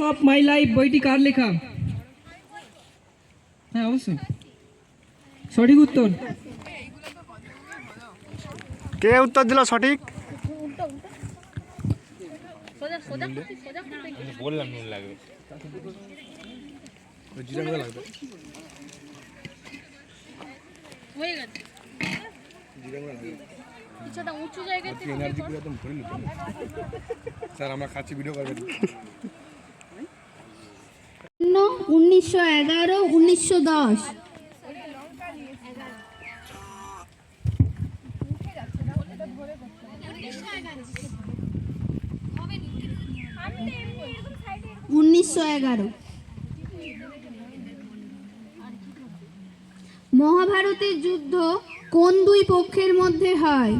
Of my life বইটি কার লেখা? হ্যাঁ অবশ্যই সঠিক উত্তর। কে উত্তর দিল সঠিক? বললাম নুন লাগবে, জিরা গুঁড়ো লাগবে, হয়ে গেছে। জিরা গুঁড়ো লাগবে। কিছুটা উঁচু জায়গায় থেকে এনার্জি পুরো একদম ভরে নিতে হবে। স্যার আমরা খাচ্ছি, ভিডিও করবেন। 1911, 1910। মহাভারতের যুদ্ধ কোন দুই পক্ষের মধ্যে হয়?